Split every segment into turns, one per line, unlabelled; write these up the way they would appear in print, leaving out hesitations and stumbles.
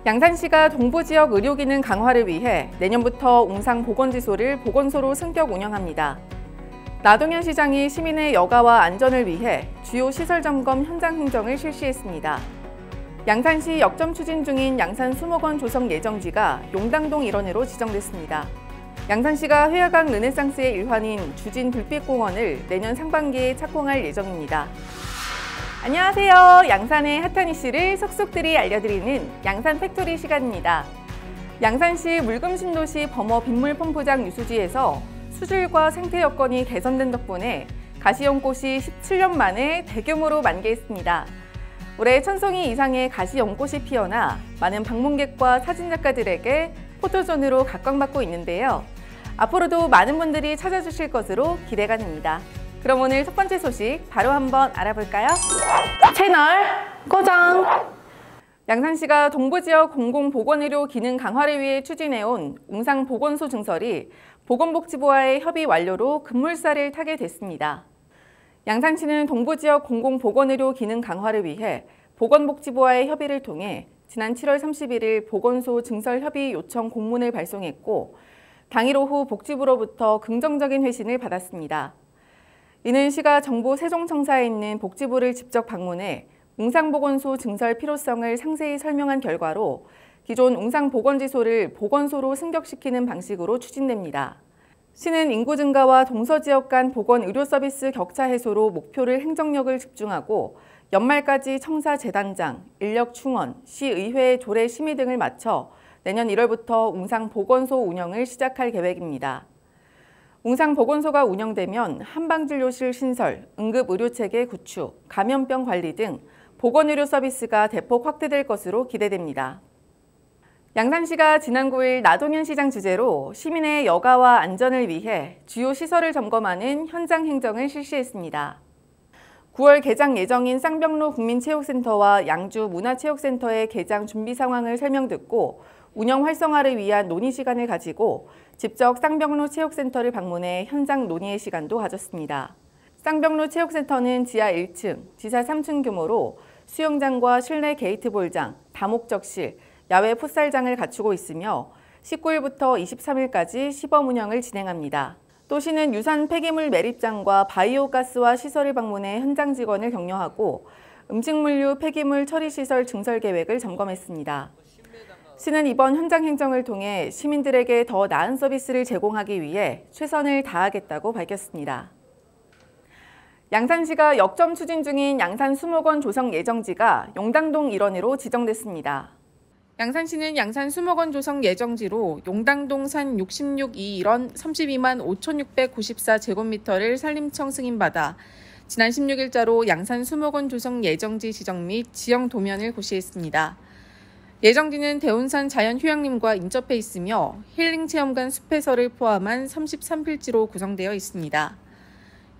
양산시가 동부지역 의료기능 강화를 위해 내년부터 웅상보건지소를 보건소로 승격 운영합니다. 나동현 시장이 시민의 여가와 안전을 위해 주요 시설 점검 현장 행정을 실시했습니다. 양산시 역점 추진 중인 양산 수목원 조성 예정지가 용당동 일원으로 지정됐습니다. 양산시가 회화강 르네상스의 일환인 주진 불빛공원을 내년 상반기에 착공할 예정입니다. 안녕하세요. 양산의 핫한 이슈를 속속들이 알려드리는 양산 팩토리 시간입니다. 양산시 물금신도시 범어 빗물 펌프장 유수지에서 수질과 생태 여건이 개선된 덕분에 가시연꽃이 17년 만에 대규모로 만개했습니다. 올해 1000송이 이상의 가시연꽃이 피어나 많은 방문객과 사진작가들에게 포토존으로 각광받고 있는데요. 앞으로도 많은 분들이 찾아주실 것으로 기대가 됩니다. 그럼 오늘 첫 번째 소식 바로 한번 알아볼까요? 채널 고정! 양산시가 동부지역 공공보건의료 기능 강화를 위해 추진해온 웅상보건소 증설이 보건복지부와의 협의 완료로 급물살을 타게 됐습니다. 양산시는 동부지역 공공보건의료 기능 강화를 위해 보건복지부와의 협의를 통해 지난 7월 31일 보건소 증설 협의 요청 공문을 발송했고 당일 오후 복지부로부터 긍정적인 회신을 받았습니다. 이는 시가 정부 세종청사에 있는 복지부를 직접 방문해 웅상보건소 증설 필요성을 상세히 설명한 결과로 기존 웅상보건지소를 보건소로 승격시키는 방식으로 추진됩니다. 시는 인구 증가와 동서지역 간 보건 의료 서비스 격차 해소로 목표를 행정력을 집중하고 연말까지 청사 재단장, 인력 충원, 시의회 조례 심의 등을 마쳐 내년 1월부터 웅상보건소 운영을 시작할 계획입니다. 웅상보건소가 운영되면 한방진료실 신설, 응급의료체계 구축, 감염병 관리 등 보건의료 서비스가 대폭 확대될 것으로 기대됩니다. 양산시가 지난 9일 나동현 시장 주재로 시민의 여가와 안전을 위해 주요 시설을 점검하는 현장 행정을 실시했습니다. 9월 개장 예정인 쌍벽로 국민체육센터와 양주 문화체육센터의 개장 준비 상황을 설명 듣고 운영 활성화를 위한 논의 시간을 가지고 직접 쌍벽로 체육센터를 방문해 현장 논의의 시간도 가졌습니다. 쌍벽로 체육센터는 지하 1층, 지하 3층 규모로 수영장과 실내 게이트볼장, 다목적실, 야외 풋살장을 갖추고 있으며 19일부터 23일까지 시범 운영을 진행합니다. 또 시는 유산 폐기물 매립장과 바이오가스화 시설을 방문해 현장 직원을 격려하고 음식물류 폐기물 처리시설 증설 계획을 점검했습니다. 시는 이번 현장 행정을 통해 시민들에게 더 나은 서비스를 제공하기 위해 최선을 다하겠다고 밝혔습니다. 양산시가 역점 추진 중인 양산 수목원 조성 예정지가 용당동 일원으로 지정됐습니다. 양산시는 양산 수목원 조성 예정지로 용당동 산 66이 일원 32만 5,694제곱미터를 산림청 승인받아 지난 16일자로 양산 수목원 조성 예정지 지정 및 지형 도면을 고시했습니다. 예정지는 대운산 자연휴양림과 인접해 있으며 힐링체험관 숲해설을 포함한 33필지로 구성되어 있습니다.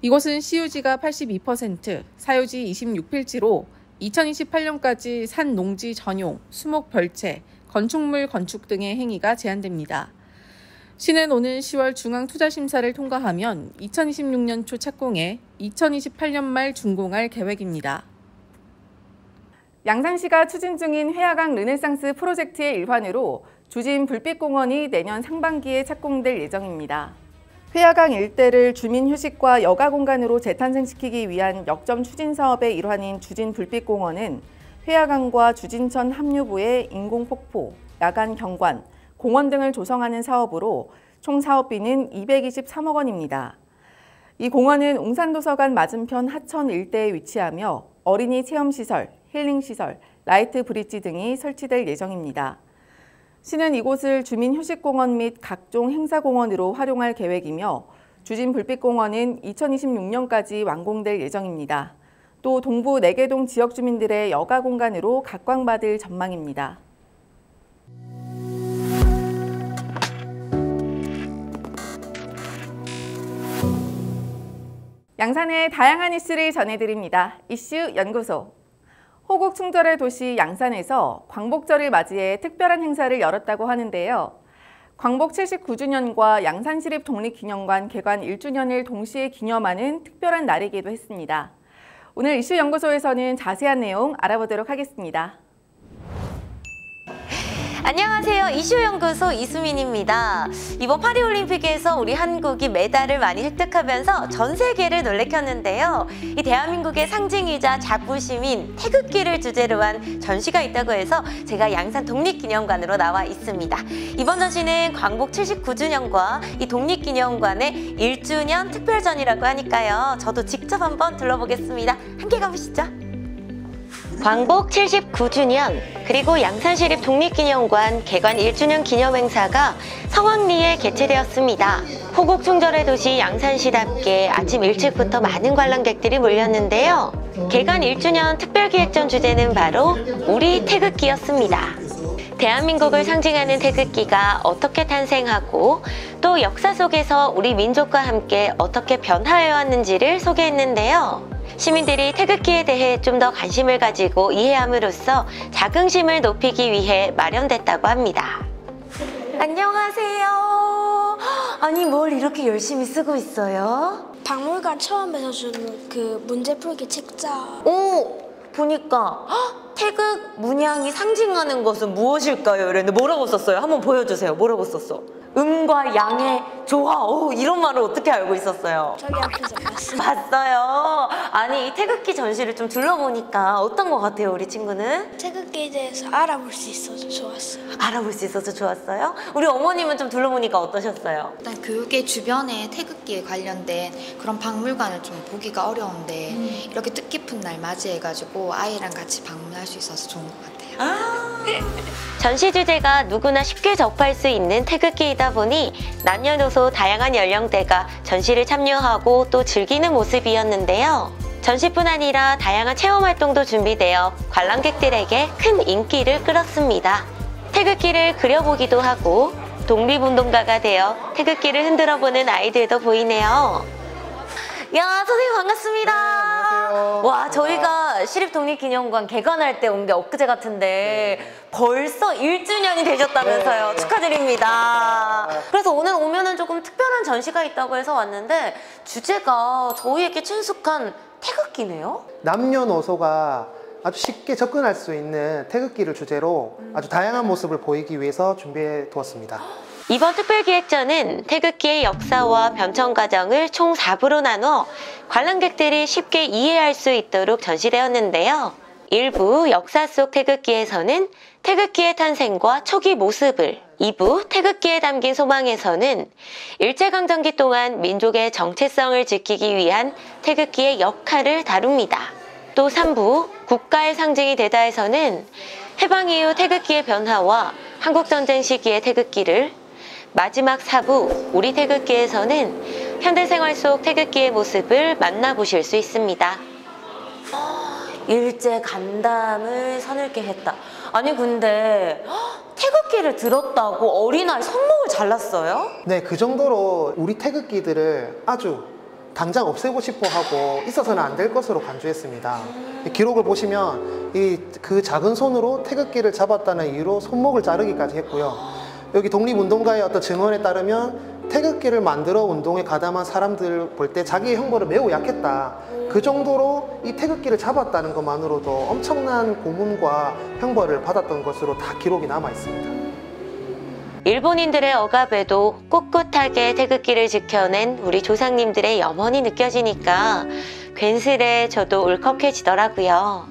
이곳은 시유지가 82%, 사유지 26필지로 2028년까지 산 농지 전용, 수목 별채, 건축물 건축 등의 행위가 제한됩니다. 시는 오는 10월 중앙투자심사를 통과하면 2026년 초 착공해 2028년 말 준공할 계획입니다. 양산시가 추진 중인 회화강 르네상스 프로젝트의 일환으로 주진 불빛공원이 내년 상반기에 착공될 예정입니다. 회화강 일대를 주민 휴식과 여가 공간으로 재탄생시키기 위한 역점 추진 사업의 일환인 주진 불빛공원은 회화강과 주진천 합류부의 인공폭포, 야간 경관, 공원 등을 조성하는 사업으로 총 사업비는 223억 원입니다. 이 공원은 웅산도서관 맞은편 하천 일대에 위치하며 어린이 체험시설, 힐링시설, 라이트 브릿지 등이 설치될 예정입니다. 시는 이곳을 주민휴식공원 및 각종 행사공원으로 활용할 계획이며 주진 불빛공원은 2026년까지 완공될 예정입니다. 또 동부 내계동 지역 주민들의 여가 공간으로 각광받을 전망입니다. 양산의 다양한 이슈를 전해드립니다. 이슈 연구소. 호국 충절의 도시 양산에서 광복절을 맞이해 특별한 행사를 열었다고 하는데요. 광복 79주년과 양산시립 독립기념관 개관 1주년을 동시에 기념하는 특별한 날이기도 했습니다. 오늘 이슈 연구소에서는 자세한 내용 알아보도록 하겠습니다.
안녕하세요. 이슈연구소 이수민입니다. 이번 파리올림픽에서 우리 한국이 메달을 많이 획득하면서 전 세계를 놀래켰는데요. 이 대한민국의 상징이자 자부심인 태극기를 주제로 한 전시가 있다고 해서 제가 양산 독립기념관으로 나와 있습니다. 이번 전시는 광복 79주년과 이 독립기념관의 1주년 특별전이라고 하니까요. 저도 직접 한번 둘러보겠습니다. 함께 가보시죠. 광복 79주년 그리고 양산시립 독립기념관 개관 1주년 기념행사가 성황리에 개최되었습니다. 호국 충절의 도시 양산시답게 아침 일찍부터 많은 관람객들이 몰렸는데요. 개관 1주년 특별기획전 주제는 바로 우리 태극기였습니다. 대한민국을 상징하는 태극기가 어떻게 탄생하고 또 역사 속에서 우리 민족과 함께 어떻게 변화해 왔는지를 소개했는데요. 시민들이 태극기에 대해 좀 더 관심을 가지고 이해함으로써 자긍심을 높이기 위해 마련됐다고 합니다. 안녕하세요. 아니 뭘 이렇게 열심히 쓰고 있어요?
박물관 처음에서 주는 그 문제풀기 책자.
오! 보니까 태극 문양이 상징하는 것은 무엇일까요? 이랬는데 뭐라고 썼어요? 한번 보여주세요. 뭐라고 썼어? 음과 양의 조화. 오, 이런 말을 어떻게 알고 있었어요?
저기 앞에서 봤어요.
봤어요. 아니 이 태극기 전시를 좀 둘러보니까 어떤 것 같아요, 우리 친구는?
태극기에 대해서 알아볼 수 있어서 좋았어요.
알아볼 수 있어서 좋았어요? 우리 어머님은 좀 둘러보니까 어떠셨어요?
일단 교육의 주변에 태극기에 관련된 그런 박물관을 좀 보기가 어려운데 이렇게 뜻깊은 날 맞이해가지고 아이랑 같이 방문할 수 있어서 좋은 것 같아요.
전시 주제가 누구나 쉽게 접할 수 있는 태극기이다 보니 남녀노소 다양한 연령대가 전시를 참여하고 또 즐기는 모습이었는데요. 전시뿐 아니라 다양한 체험 활동도 준비되어 관람객들에게 큰 인기를 끌었습니다. 태극기를 그려보기도 하고 독립운동가가 되어 태극기를 흔들어보는 아이들도 보이네요. 야, 선생님 반갑습니다.
안녕하세요.
와, 저희가 시립독립기념관 개관할 때 온 게 엊그제 같은데 벌써 1주년이 되셨다면서요.
네.
축하드립니다. 그래서 오늘 오면은 조금 특별한 전시가 있다고 해서 왔는데 주제가 저희에게 친숙한 태극기네요?
남녀노소가 아주 쉽게 접근할 수 있는 태극기를 주제로 아주 다양한 모습을 보이기 위해서 준비해 두었습니다.
이번 특별기획전은 태극기의 역사와 변천 과정을 총 4부로 나눠 관람객들이 쉽게 이해할 수 있도록 전시되었는데요. 1부 역사 속 태극기에서는 태극기의 탄생과 초기 모습을, 2부 태극기에 담긴 소망에서는 일제강점기 동안 민족의 정체성을 지키기 위한 태극기의 역할을 다룹니다. 또 3부 국가의 상징이 되다에서는 해방 이후 태극기의 변화와 한국전쟁 시기의 태극기를, 마지막 4부 우리 태극기에서는 현대생활 속 태극기의 모습을 만나보실 수 있습니다. 일제 간담을 서늘게 했다. 아니 근데 태극기를 들었다고 어린아이 손목을 잘랐어요?
네, 그 정도로 우리 태극기들을 아주 당장 없애고 싶어 하고 있어서는 안 될 것으로 간주했습니다. 기록을 보시면 그 작은 손으로 태극기를 잡았다는 이유로 손목을 자르기까지 했고요. 여기 독립운동가의 어떤 증언에 따르면 태극기를 만들어 운동에 가담한 사람들 볼 때 자기의 형벌은 매우 약했다. 그 정도로 이 태극기를 잡았다는 것만으로도 엄청난 고문과 형벌을 받았던 것으로 다 기록이 남아 있습니다.
일본인들의 억압에도 꿋꿋하게 태극기를 지켜낸 우리 조상님들의 염원이 느껴지니까 괜스레 저도 울컥해지더라고요.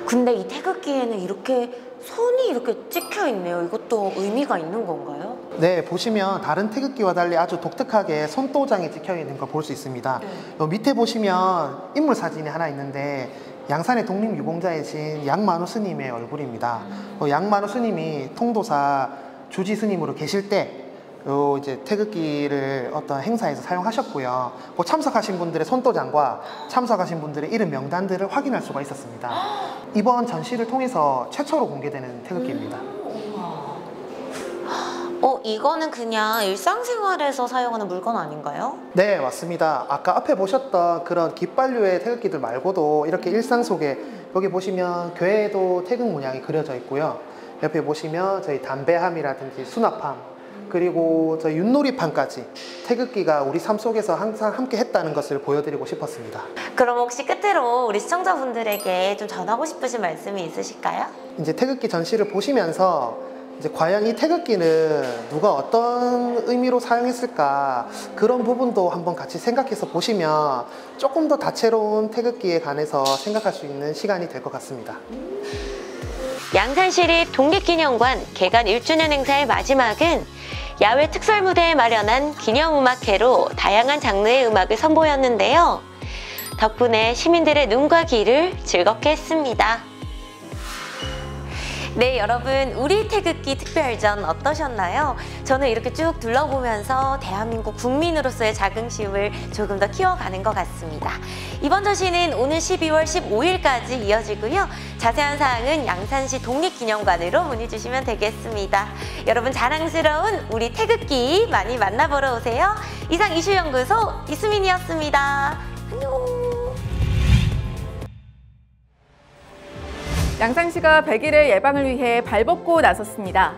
근데 이 태극기에는 이렇게 손이 이렇게 찍혀 있네요. 이것도 의미가 있는 건가요?
네, 보시면 다른 태극기와 달리 아주 독특하게 손도장이 찍혀 있는 걸 볼 수 있습니다. 밑에 보시면 인물 사진이 하나 있는데 양산의 독립유공자이신 양만우 스님의 얼굴입니다. 양만우 스님이 통도사 주지 스님으로 계실 때 이제 태극기를 어떤 행사에서 사용하셨고요. 참석하신 분들의 손도장과 참석하신 분들의 이름 명단들을 확인할 수가 있었습니다. 이번 전시를 통해서 최초로 공개되는 태극기입니다.
이거는 그냥 일상생활에서 사용하는 물건 아닌가요?
네, 맞습니다. 아까 앞에 보셨던 그런 깃발류의 태극기들 말고도 이렇게 일상 속에 여기 보시면 교회에도 태극 문양이 그려져 있고요. 옆에 보시면 저희 담배함이라든지 수납함, 그리고 저 윷놀이판까지 태극기가 우리 삶 속에서 항상 함께 했다는 것을 보여드리고 싶었습니다.
그럼 혹시 끝으로 우리 시청자분들에게 좀 전하고 싶으신 말씀이 있으실까요?
이제 태극기 전시를 보시면서 이제 과연 이 태극기는 누가 어떤 의미로 사용했을까, 그런 부분도 한번 같이 생각해서 보시면 조금 더 다채로운 태극기에 관해서 생각할 수 있는 시간이 될 것 같습니다.
양산시립 독립기념관 개관 1주년 행사의 마지막은 야외 특설 무대에 마련한 기념음악회로 다양한 장르의 음악을 선보였는데요. 덕분에 시민들의 눈과 귀를 즐겁게 했습니다. 네, 여러분, 우리 태극기 특별전 어떠셨나요? 저는 이렇게 쭉 둘러보면서 대한민국 국민으로서의 자긍심을 조금 더 키워가는 것 같습니다. 이번 전시는 오는 12월 15일까지 이어지고요. 자세한 사항은 양산시 독립기념관으로 문의 주시면 되겠습니다. 여러분, 자랑스러운 우리 태극기 많이 만나보러 오세요. 이상 이슈연구소 이수민이었습니다. 안녕.
양산시가 100일의 예방을 위해 발벗고 나섰습니다.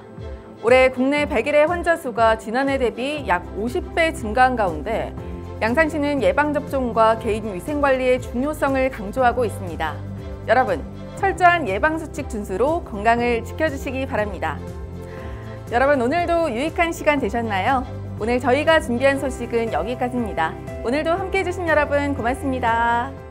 올해 국내 100일의 환자 수가 지난해 대비 약 50배 증가한 가운데 양산시는 예방접종과 개인 위생관리의 중요성을 강조하고 있습니다. 여러분, 철저한 예방수칙 준수로 건강을 지켜주시기 바랍니다. 여러분, 오늘도 유익한 시간 되셨나요? 오늘 저희가 준비한 소식은 여기까지입니다. 오늘도 함께해 주신 여러분 고맙습니다.